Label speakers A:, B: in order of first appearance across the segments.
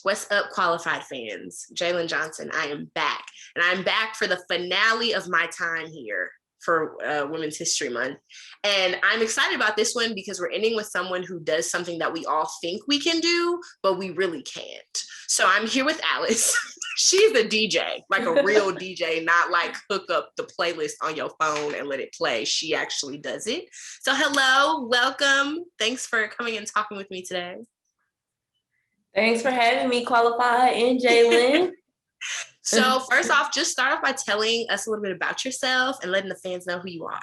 A: What's up, qualified fans? Jalyn Johnson, I am back. And I'm back for the finale of my time here for Women's History Month. And I'm excited about this one because we're ending with someone who does something that we all think we can do, but we really can't. So I'm here with Alice. She's a DJ, like a real DJ, not like hook up the playlist on your phone and let it play. She actually does it. So hello, welcome. Thanks for coming and talking with me today.
B: Thanks for having me, Qualified and Jalyn.
A: So first off, just start off by telling us a little bit about yourself and letting the fans know who you are.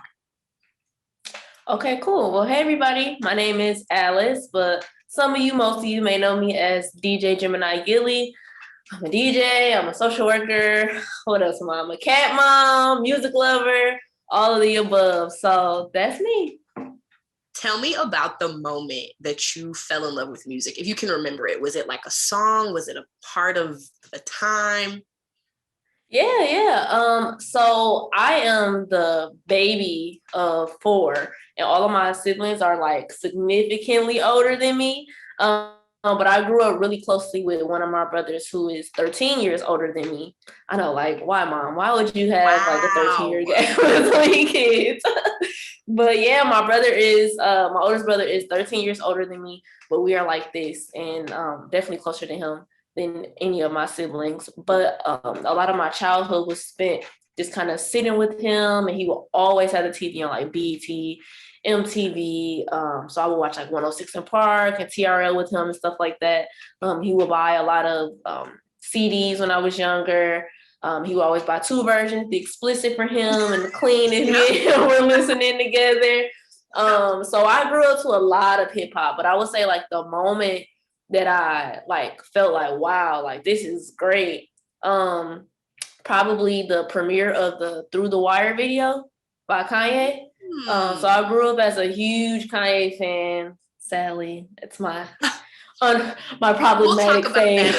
B: Okay, cool. Well, hey, everybody. My name is Alice, but most of you may know me as DJ Gemini Gilly. I'm a DJ, I'm a social worker. What else am I? I'm a cat mom, music lover, all of the above. So that's me.
A: Tell me about the moment that you fell in love with music. If you can remember it, was it like a song? Was it a part of a time?
B: Yeah. So I am the baby of 4, and all of my siblings are like significantly older than me. But I grew up really closely with one of my brothers who is 13 years older than me. I know, like, why, Mom? Why would you have like a 13-year gap between kids? But yeah, my oldest brother is 13 years older than me, but we are like this, and definitely closer to him than any of my siblings. But a lot of my childhood was spent just kind of sitting with him, and he will always have the TV on, like BET, MTV. So I would watch like 106 in Park and TRL with him and stuff like that. He would buy a lot of CDs when I was younger. He would always buy 2 versions, the explicit for him and the clean if we're listening together. So I grew up to a lot of hip hop, but I would say like the moment that I like felt like, wow, like this is great. Probably the premiere of the Through the Wire video by Kanye. So I grew up as a huge Kanye fan. Sadly, it's my problematic fave.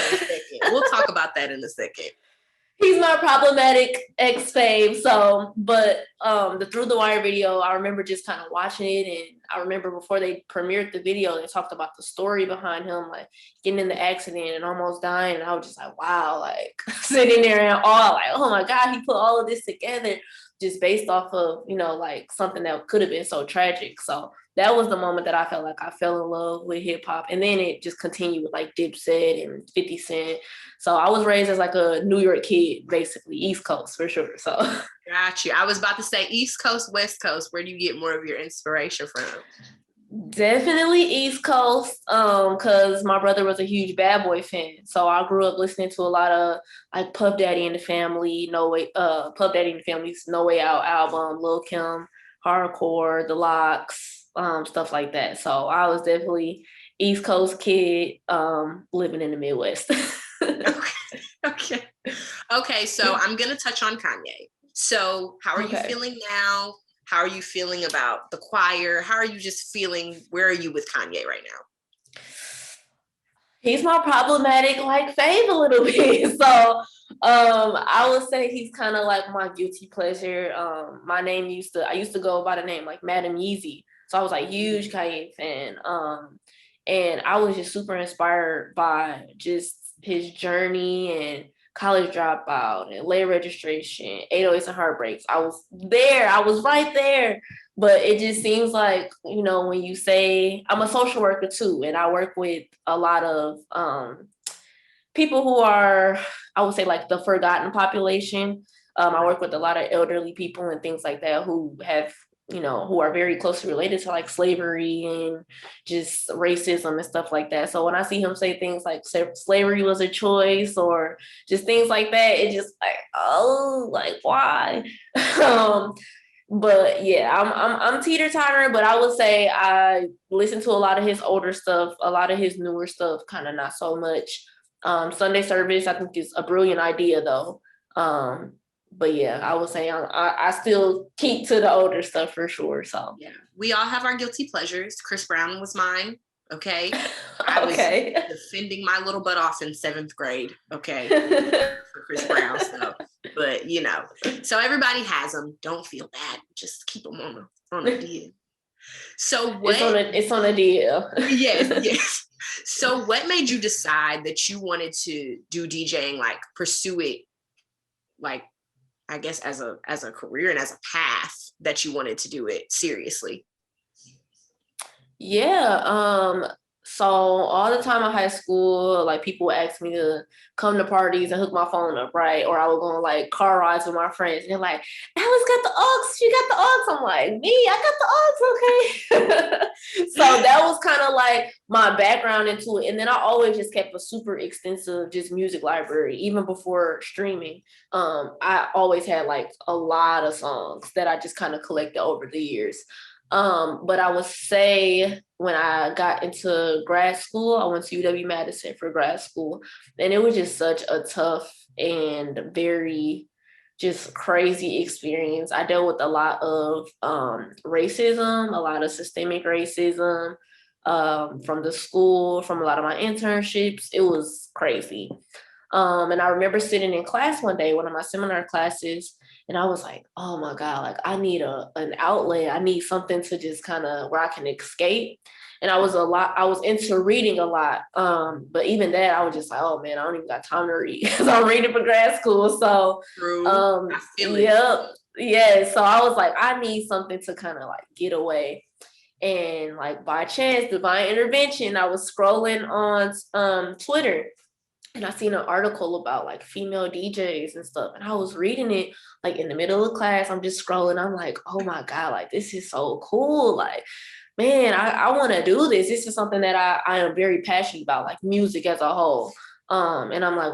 A: We'll talk about that in a second.
B: He's my problematic ex-fave. So, but the Through the Wire video, I remember just kind of watching it, and I remember before they premiered the video, they talked about the story behind him, like getting in the accident and almost dying. And I was just like, wow, like sitting there in awe, like, oh my God, he put all of this together just based off of, like something that could have been so tragic. So that was the moment that I felt like I fell in love with hip hop. And then it just continued with like Dipset and 50 Cent. So I was raised as like a New York kid, basically East Coast for sure. So
A: got you. I was about to say East Coast, West Coast. Where do you get more of your inspiration from?
B: Definitely East Coast, because my brother was a huge Bad Boy fan. So I grew up listening to a lot of like Puff Daddy and the Family, Puff Daddy and the Family's No Way Out album, Lil' Kim, Hardcore, The Lox, stuff like that. So I was definitely East Coast kid, living in the Midwest.
A: Okay. So I'm gonna touch on Kanye. So how are you feeling now? How are you feeling about the choir? How are you just feeling? Where are you with Kanye right now?
B: He's my problematic like fave a little bit. So I would say he's kind of like my guilty pleasure. I used to go by the name like Madam Yeezy. So I was like huge Kanye fan. And I was just super inspired by just his journey and College Dropout and Late Registration, 808s and Heartbreaks. I was there. I was right there. But it just seems like, when you say, I'm a social worker too, and I work with a lot of people who are, I would say, like the forgotten population. I work with a lot of elderly people and things like that who have, who are very closely related to like slavery and just racism and stuff like that. So when I see him say things like slavery was a choice or just things like that, it just like, oh, like why? But yeah, I'm teeter-tottering, but I would say I listen to a lot of his older stuff, a lot of his newer stuff, kind of not so much. Sunday service, I think is a brilliant idea though. But yeah, I would say I still keep to the older stuff for sure. So
A: yeah, we all have our guilty pleasures. Chris Brown was mine. Okay. I was defending my little butt off in 7th grade. Okay. For Chris Brown stuff. But so everybody has them. Don't feel bad. Just keep them on the deal. So what?
B: It's on a deal.
A: Yes, yes. So what made you decide that you wanted to do DJing, like pursue it, like I guess as a career and as a path that you wanted to do it seriously?
B: Yeah. So all the time in high school, like people would ask me to come to parties and hook my phone up, right? Or I would go on like car rides with my friends, and they're like, "Alice got the aux, she got the aux." I'm like, "Me, I got the aux, okay." So that was kind of like my background into it, and then I always just kept a super extensive just music library, even before streaming. I always had like a lot of songs that I just kind of collected over the years. But I would say when I got into grad school, I went to UW-Madison for grad school, and it was just such a tough and very just crazy experience. I dealt with a lot of racism, a lot of systemic racism from the school, from a lot of my internships. It was crazy. And I remember sitting in class one day, one of my seminar classes, and I was like, oh my God, like I need an outlet. I need something to just kind of where I can escape. And I was into reading a lot. But even that, I was just like, oh man, I don't even got time to read because I'm reading for grad school. So
A: I feel it.
B: yep. Yeah. So I was like, I need something to kind of like get away. And like by chance, divine intervention, I was scrolling on Twitter, and I seen an article about like female DJs and stuff. And I was reading it like in the middle of class. I'm just scrolling. I'm like, oh my God, like this is so cool. Like, man, I want to do this. This is something that I am very passionate about, like music as a whole. And I'm like,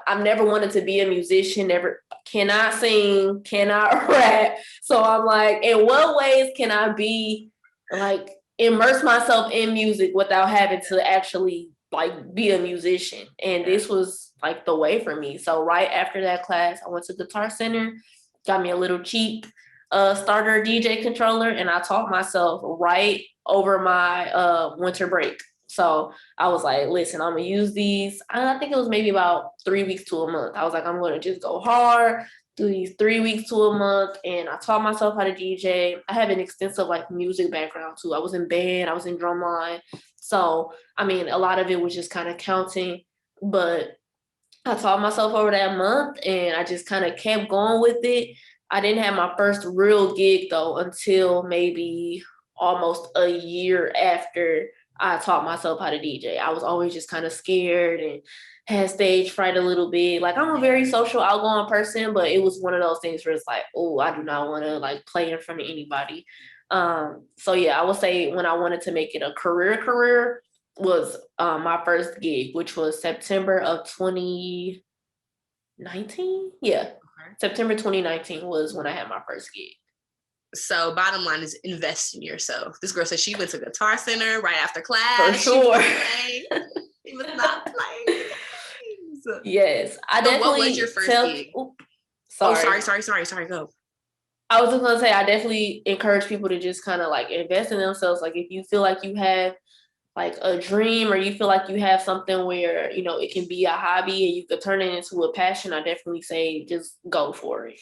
B: I've never wanted to be a musician, never cannot sing, cannot rap. So I'm like, in what ways can I be like immerse myself in music without having to actually like be a musician? And this was like the way for me. So right after that class, I went to Guitar Center, got me a little cheap starter DJ controller, and I taught myself right over my winter break. So I was like, listen, I'm gonna use these. I think it was maybe about 3 weeks to a month. I was like, I'm gonna just go hard, do these 3 weeks to a month. And I taught myself how to DJ. I have an extensive like music background too. I was in band, I was in drumline. So, I mean, a lot of it was just kind of counting, but I taught myself over that month and I just kind of kept going with it. I didn't have my first real gig though until maybe almost a year after I taught myself how to DJ. I was always just kind of scared and had stage fright a little bit. Like I'm a very social, outgoing person, but it was one of those things where it's like, oh, I do not want to like play in front of anybody. So yeah, I would say when I wanted to make it a career was my first gig, which was September of 2019. Yeah, September 2019 was when I had my first gig.
A: So bottom line is invest in yourself. This girl said she went to Guitar Center right after class.
B: For sure.
A: She was not playing.
B: Yes, I definitely.
A: What was your first gig? Sorry. Go.
B: I was just gonna say I definitely encourage people to just kind of like invest in themselves. Like if you feel like you have like a dream or you feel like you have something where, it can be a hobby and you could turn it into a passion, I definitely say just go for it.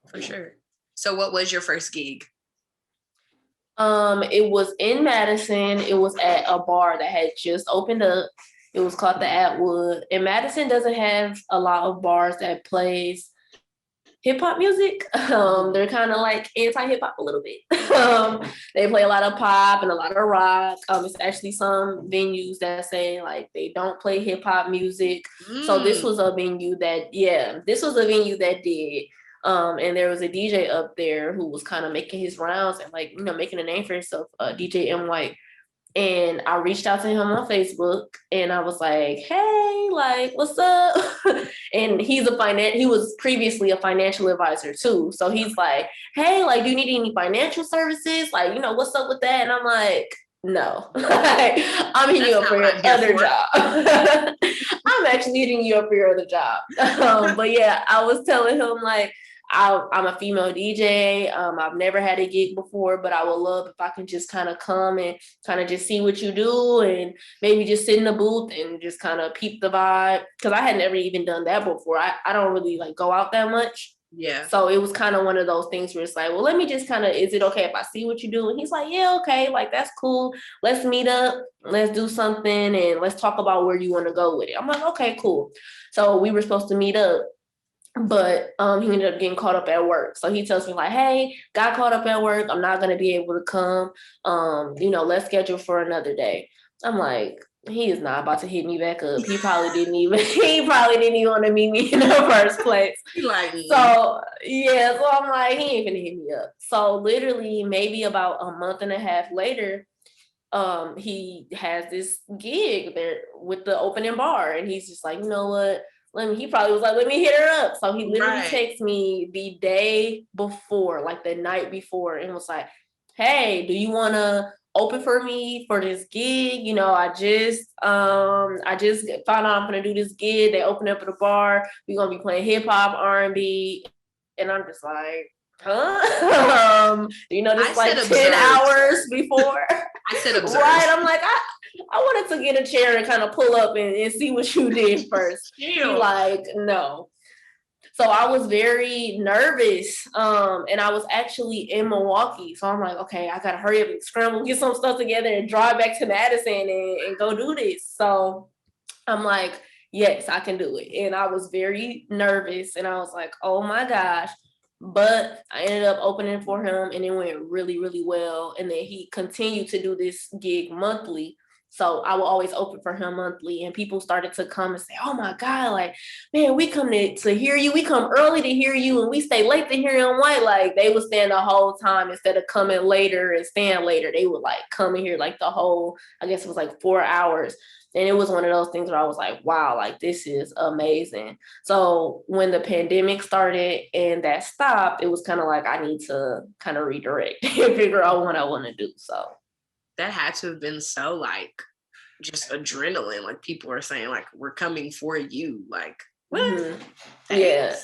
A: For sure. So what was your first gig?
B: It was in Madison. It was at a bar that had just opened up. It was called the Atwood. And Madison doesn't have a lot of bars that plays hip hop music. They're kind of like anti-hip hop a little bit. They play a lot of pop and a lot of rock. It's actually some venues that say like they don't play hip hop music. So this was a venue that did. And there was a DJ up there who was kind of making his rounds and like, making a name for himself, DJ M White. And I reached out to him on Facebook and I was like, hey, like, what's up? And he was previously a financial advisor too. So he's like, hey, like, do you need any financial services? Like, what's up with that? And I'm like, no, I'm hitting you up for your other job. I'm actually hitting you up for your other job. But yeah, I was telling him like, I'm a female DJ. I've never had a gig before, but I would love if I can just kind of come and kind of just see what you do and maybe just sit in the booth and just kind of peep the vibe. Because I had never even done that before. I don't really like go out that much.
A: Yeah.
B: So it was kind of one of those things where it's like, well, let me just kind of, is it okay if I see what you do? And he's like, yeah, okay. Like, that's cool. Let's meet up. Let's do something. And let's talk about where you want to go with it. I'm like, okay, cool. So we were supposed to meet up, but he ended up getting caught up at work. So he tells me like, hey, got caught up at work. I'm not going to be able to come. Let's schedule for another day. I'm like, he is not about to hit me back up. He probably didn't even want to meet me in the first place. So I'm like, he ain't gonna hit me up. So literally maybe about a month and a half later, he has this gig there with the opening bar, and he's just like, you know what? He probably was like, let me hit her up. So he literally texted me the day before, like the night before, and was like, hey, do you want to open for me for this gig? I just found out I'm gonna do this gig. They opened up at a bar. We're gonna be playing hip hop, R&B, and I'm just like, huh? This like 10 hours before.
A: I said observe.
B: Right. I'm like, I wanted to get a chair and kind of pull up and see what you did first. He like, no. So I was very nervous. And I was actually in Milwaukee. So I'm like, okay, I gotta hurry up and scramble, get some stuff together and drive back to Madison and go do this. So I'm like, yes, I can do it. And I was very nervous and I was like, oh my gosh. But I ended up opening for him and it went really, really well. And then he continued to do this gig monthly. So I will always open for him monthly, and people started to come and say, oh my God, like, man, we come to hear you. We come early to hear you and we stay late to hear him. White. Like they would stand the whole time instead of coming later and staying later. They would like come in here like the whole, I guess it was like 4 hours. And it was one of those things where I was like, wow, like this is amazing. So when the pandemic started and that stopped, it was kind of like, I need to kind of redirect and figure out what I want to do. So
A: that had to have been so like just adrenaline. Like people are saying like, we're coming for you. Like, what?
B: Mm-hmm. Yeah.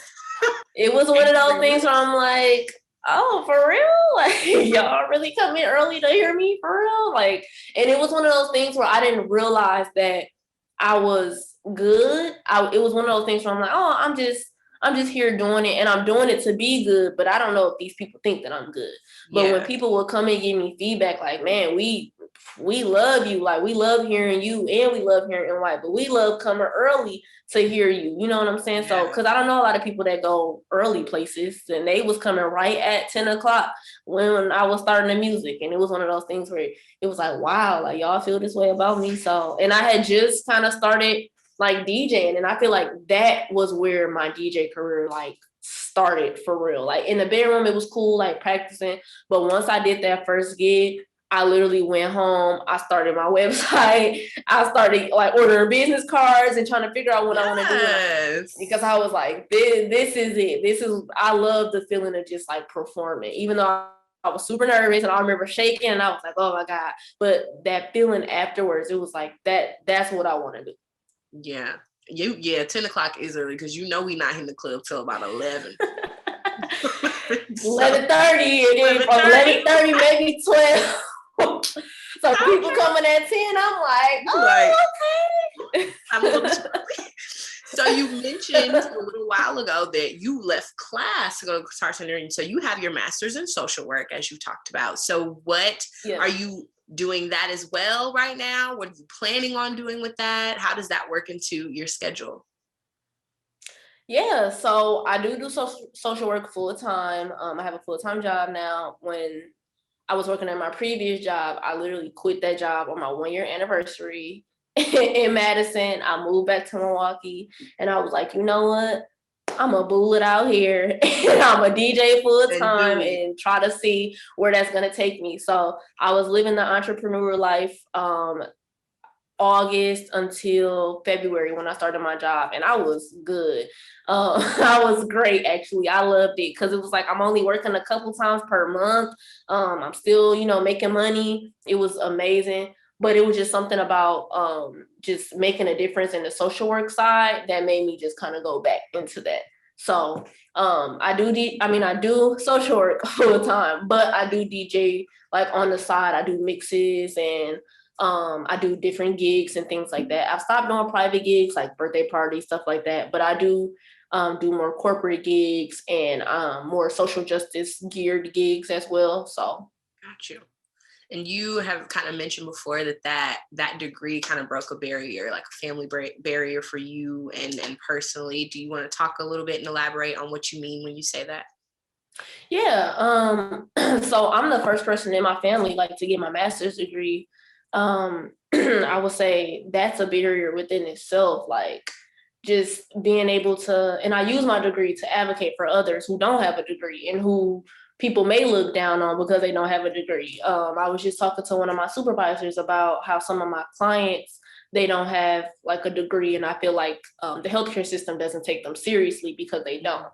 B: It was one of those things where I'm like, oh, for real? Like y'all really come in early to hear me for real? Like, and it was one of those things where I didn't realize that I was good. It was one of those things where I'm like, oh, I'm just here doing it and I'm doing it to be good, but I don't know if these people think that I'm good. But when people will come and give me feedback like, man, we love you. Like we love hearing you and we love hearing White, but we love coming early to hear you. You know what I'm saying? So, cause I don't know a lot of people that go early places, and they was coming right at 10 o'clock when I was starting the music. And it was one of those things where it was like, wow, like y'all feel this way about me. So, and I had just kind of started like DJing, and I feel like that was where my DJ career like started for real. Like in the bedroom, it was cool, like practicing. But once I did that first gig, I literally went home. I started my website. I started like ordering business cards and trying to figure out what I want to do. Because I was like, this is it. I love the feeling of just like performing, even though I was super nervous and I remember shaking and I was like, oh my God. But that feeling afterwards, it was like that's what I want to do.
A: Yeah. 10 o'clock is early because we not in the club till about 11.
B: 11:30 and then 11:30 maybe 12. So people coming at 10, I'm like, oh, okay.
A: I'm a little So you mentioned a little while ago that you left class to go to Guitar Center. So you have your master's in social work, as you talked about. So what are you doing that as well right now? What are you planning on doing with that? How does that work into your schedule?
B: Yeah, so I do social work full time. I have a full-time job now. When I was working at my previous job, I literally quit that job on my 1-year anniversary in Madison. I moved back to Milwaukee and I was like, you know what? I'm gonna bull it out here and I'm a DJ full time and try to see where that's gonna take me. So I was living the entrepreneur life August until February when I started my job, and I was good. I was great, actually. I loved it because it was like I'm only working a couple times per month. I'm still, making money. It was amazing, but it was just something about just making a difference in the social work side that made me just kind of go back into that. So I do social work full time, but I do DJ like on the side. I do mixes and I do different gigs and things like that. I've stopped doing private gigs like birthday parties, stuff like that. But I do do more corporate gigs and more social justice geared gigs as well. So.
A: Got you. And you have kind of mentioned before that degree kind of broke a barrier, like a family barrier for you and personally. Do you want to talk a little bit and elaborate on what you mean when you say that?
B: Yeah. So I'm the first person in my family like to get my master's degree. I would say that's a barrier within itself. Like just being able to, and I use my degree to advocate for others who don't have a degree and who people may look down on because they don't have a degree. I was just talking to one of my supervisors about how some of my clients, they don't have like a degree, and I feel like the healthcare system doesn't take them seriously because they don't.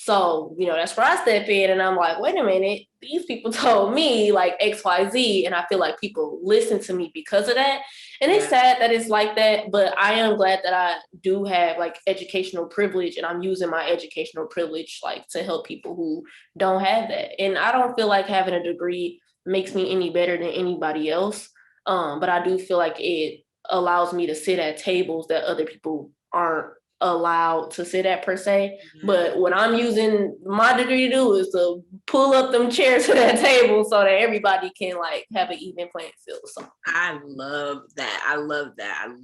B: So, that's where I step in and I'm like, wait a minute, these people told me like X, Y, Z, and I feel like people listen to me because of that. And it's sad that it's like that, but I am glad that I do have like educational privilege, and I'm using my educational privilege like to help people who don't have that. And I don't feel like having a degree makes me any better than anybody else. But I do feel like it allows me to sit at tables that other people aren't allowed to sit at per se. But what I'm using my degree to do is to pull up them chairs to that table so that everybody can like have an even playing field. So
A: I love that. I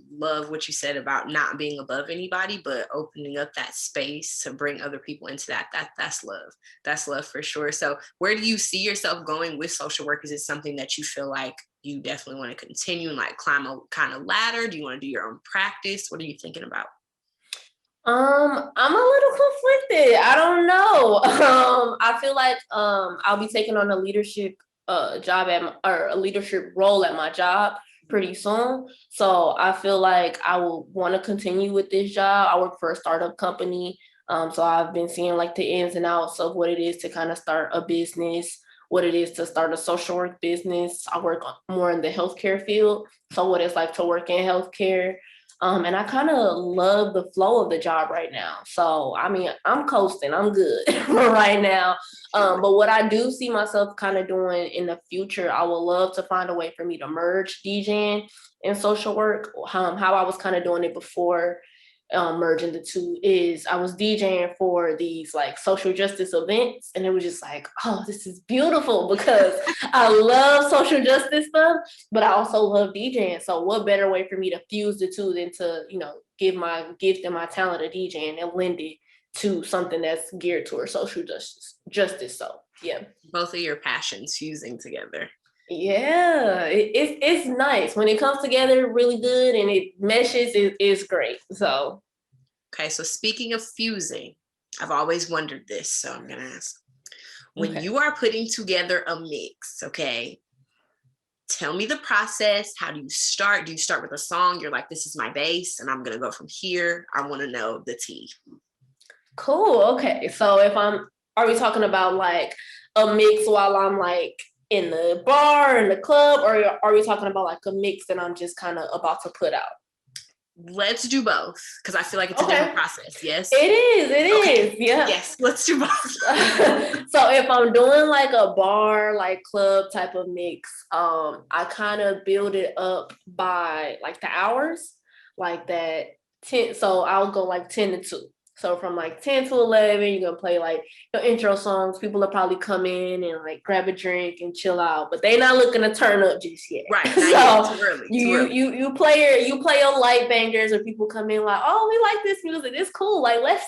A: love what you said about not being above anybody, but opening up that space to bring other people into that. That's love. That's love for sure. So where do you see yourself going with social work? Is it something that you feel like you definitely want to continue and like climb a kind of ladder? Do you want to do your own practice? What are you thinking about?
B: I'm a little conflicted. I don't know. I feel like I'll be taking on a leadership job or a leadership role at my job pretty soon. So I feel like I will want to continue with this job. I work for a startup company. So I've been seeing like the ins and outs of what it is to kind of start a business, what it is to start a social work business. I work more in the healthcare field. So what it's like to work in healthcare. And I kind of love the flow of the job right now. So, I mean, I'm coasting. I'm good for right now. But what I do see myself kind of doing in the future, I would love to find a way for me to merge DJing and social work. How I was kind of doing it before merging the two is I was DJing for these like social justice events, and it was just like, oh, this is beautiful because I love social justice stuff, but I also love DJing. So what better way for me to fuse the two than to, give my gift and my talent of DJing and lend it to something that's geared towards social justice. So yeah.
A: Both of your passions fusing together.
B: Yeah, it's nice when it comes together really good and it meshes. It's great. So,
A: okay. So speaking of fusing, I've always wondered this, so I'm gonna ask: when you are putting together a mix, okay, tell me the process. How do you start? Do you start with a song? You're like, this is my base, and I'm gonna go from here. I want to know the tea.
B: Cool. Okay. So are we talking about like a mix while I'm like in the bar, in the club, or are we talking about like a mix that I'm just kind of about to put out?
A: Let's do both, because I feel like it's a different process. Yes?
B: It is. Yeah.
A: Yes, let's do both.
B: So if I'm doing like a bar, like club type of mix, I kind of build it up by like the hours, like that 10. So I'll go like 10 to 2. So from like 10 to 11, you're going to play like your intro songs. People will probably come in and like grab a drink and chill out, but they not looking to turn up just yet.
A: Right.
B: So
A: too early.
B: You play your light bangers, or people come in like, oh, we like this music. It's cool. Like, let's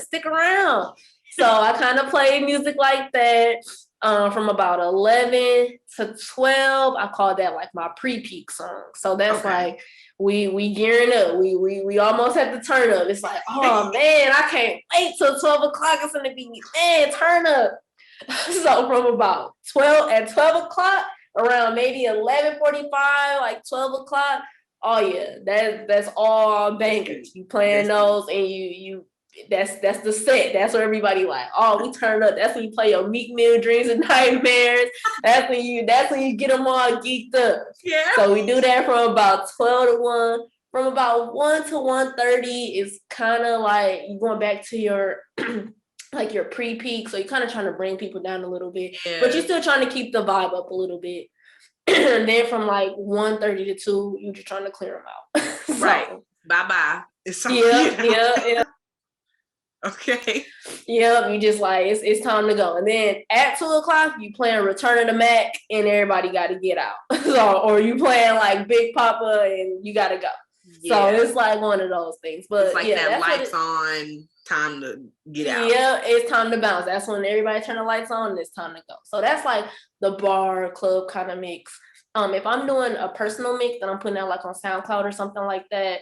B: stick around. So I kind of play music like that. From about 11 to 12, I call that like my pre-peak song. So that's like, we gearing up. We almost had to turn up. It's like, oh man, I can't wait till 12 o'clock. It's gonna be, man, turn up. So from about 12 o'clock, around maybe 11:45, like 12 o'clock. Oh yeah, that's all bangers. You playing those, and you that's the set. That's where everybody like, oh, we turn up. That's when you play your Meek Mill Dreams and Nightmares. That's when you get them all geeked up. Yeah. So we do that from about 12 to 1. From about 1 to 1:30 is kind of like you going back to your like your pre-peak. So you're kind of trying to bring people down a little bit, but you're still trying to keep the vibe up a little bit. And then from like 1:30 to 2, you're just trying to clear them out.
A: So, right. Bye-bye.
B: Yeah.
A: Okay.
B: Yep, you just like it's time to go. And then at 2:00, you playing Return of the Mac and everybody gotta get out. So, or you playing like Big Papa and you gotta go. So it's like one of those things. But
A: it's like
B: yeah,
A: that lights on, time to get out.
B: Yeah, it's time to bounce. That's when everybody turn the lights on and it's time to go. So that's like the bar club kind of mix. If I'm doing a personal mix that I'm putting out like on SoundCloud or something like that,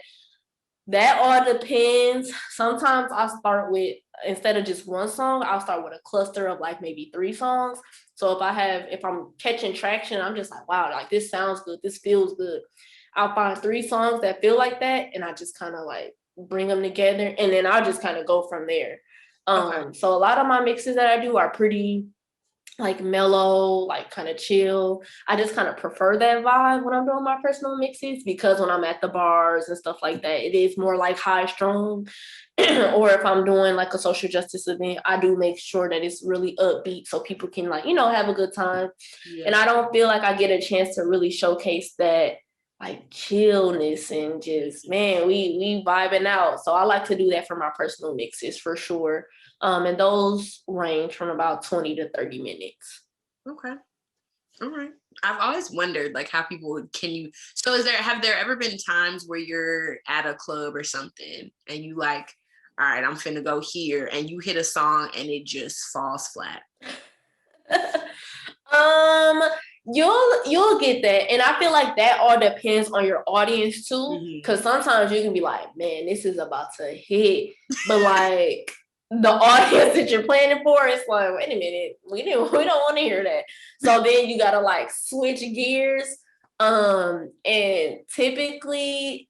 B: that all depends. Sometimes I'll start with, instead of just one song, I'll start with a cluster of like maybe 3 songs. So if I'm catching traction, I'm just like, wow, like this sounds good, this feels good. I'll find 3 songs that feel like that, and I just kind of like bring them together, and then I'll just kind of go from there. So a lot of my mixes that I do are pretty like mellow, like kind of chill. I just kind of prefer that vibe when I'm doing my personal mixes, because when I'm at the bars and stuff like that, it is more like high strung. Or if I'm doing like a social justice event, I do make sure that it's really upbeat so people can like, have a good time. Yeah. And I don't feel like I get a chance to really showcase that like chillness and just, man, we vibing out. So I like to do that for my personal mixes for sure. And those range from about 20 to 30 minutes.
A: Okay. All right. I've always wondered like how people have there ever been times where you're at a club or something and you like, all right, I'm finna go here, and you hit a song and it just falls flat?
B: You'll get that, and I feel like that all depends on your audience too, because sometimes you can be like, man, this is about to hit, but like the audience that you're playing it for, it's like, wait a minute, we don't want to hear that. So then you gotta like switch gears. And typically,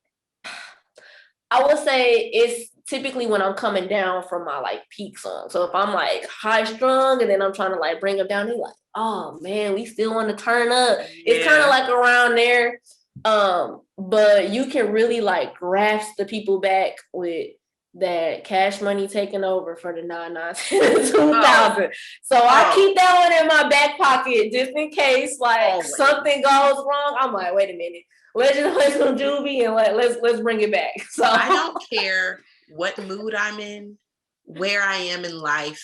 B: I would say it's typically when I'm coming down from my like peak song. So if I'm like high strung and then I'm trying to like bring them down, they're like, oh man, we still want to turn up. Yeah. It's kind of like around there. But you can really like grasp the people back with that Cash Money taking over for the 99 2000. So I keep that one in my back pocket just in case like something goes wrong. I'm like, wait a minute. Let's just play some Juvie and let's bring it back. So
A: I don't care what mood I'm in, where I am in life,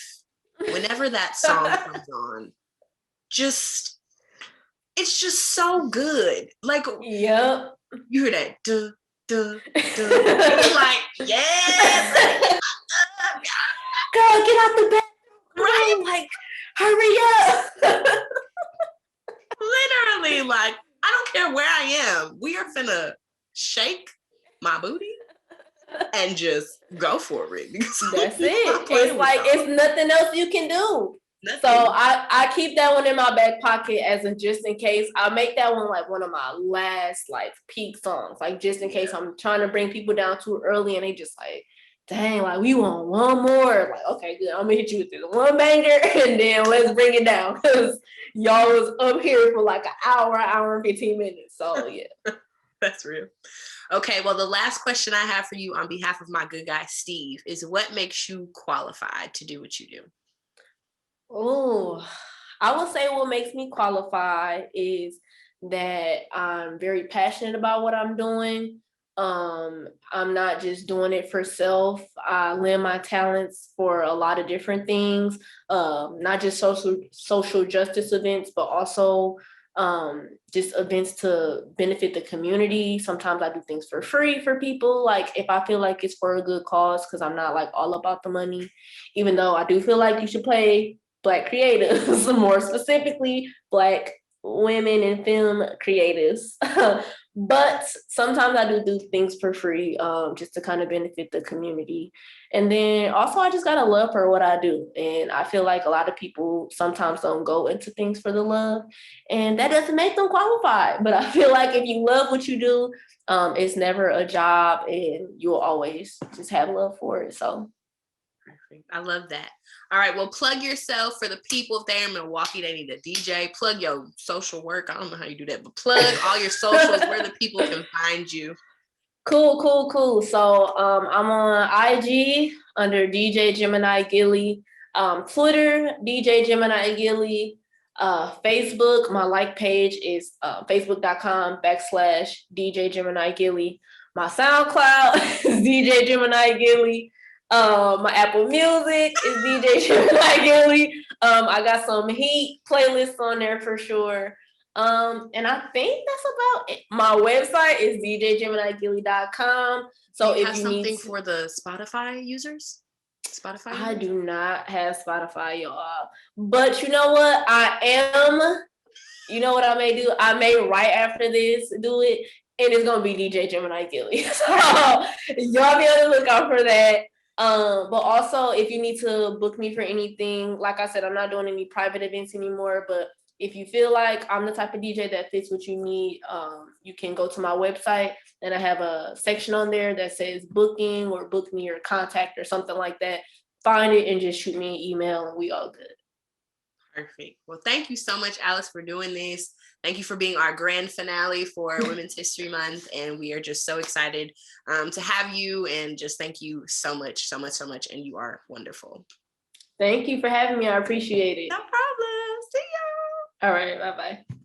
A: whenever that song comes on, it's just so good. Like,
B: yep,
A: you hear that, duh, duh, duh. You're like, yes,
B: girl, get out the bed, right? Like, hurry up.
A: Literally, like, I don't care where I am. We are finna shake my booty and just go for it.
B: That's it. It's like it's nothing else you can do. Nothing. So I keep that one in my back pocket as a just in case. I make that one like one of my last like peak songs, like just in case I'm trying to bring people down too early and they just like, dang, like we want one more. Like, okay, good. I'm gonna hit you with this one banger and then let's bring it down, because y'all was up here for like an hour and 15 minutes. So yeah.
A: That's real. Okay, well, the last question I have for you on behalf of my good guy, Steve, is what makes you qualified to do what you do?
B: Oh, I would say what makes me qualified is that I'm very passionate about what I'm doing. I'm not just doing it for self. I lend my talents for a lot of different things, not just social justice events, but also just events to benefit the community. Sometimes I do things for free for people, like if I feel like it's for a good cause, because I'm not like all about the money, even though I do feel like you should play Black creatives, more specifically Black women in film creatives. But sometimes I do things for free, just to kind of benefit the community. And then also I just got a love for what I do. And I feel like a lot of people sometimes don't go into things for the love, and that doesn't make them qualified. But I feel like if you love what you do, it's never a job and you'll always just have love for it. So
A: I love that. All right, well, plug yourself for the people. If they're in Milwaukee, they need a DJ. Plug your social work. I don't know how you do that, but plug all your socials where the people can find you.
B: Cool. So I'm on IG under DJ Gemini Gilly, Twitter, DJ Gemini Gilly, Facebook. My like page is facebook.com/DJ Gemini Gilly. My SoundCloud is DJ Gemini Gilly. My Apple Music is DJ Gemini Gilly. I got some Heat playlists on there for sure. And I think that's about it. My website is djgeminigilly.com. So
A: you
B: if
A: have
B: you
A: something
B: need
A: for the Spotify users? Spotify
B: I
A: users?
B: do not have Spotify, y'all. But you know what? You know what I may do? I may right after this do it, and it's gonna be DJ Gemini Gilly. So y'all be on the lookout for that. But also if you need to book me for anything, like I said, I'm not doing any private events anymore. But if you feel like I'm the type of DJ that fits what you need, you can go to my website and I have a section on there that says booking or book me or contact or something like that. Find it and just shoot me an email and we all good.
A: Perfect. Well, thank you so much, Alice, for doing this. Thank you for being our grand finale for Women's History Month. And we are just so excited to have you. And just thank you so much, so much, so much. And you are wonderful.
B: Thank you for having me. I appreciate it.
A: No problem. See ya.
B: All right. Bye-bye.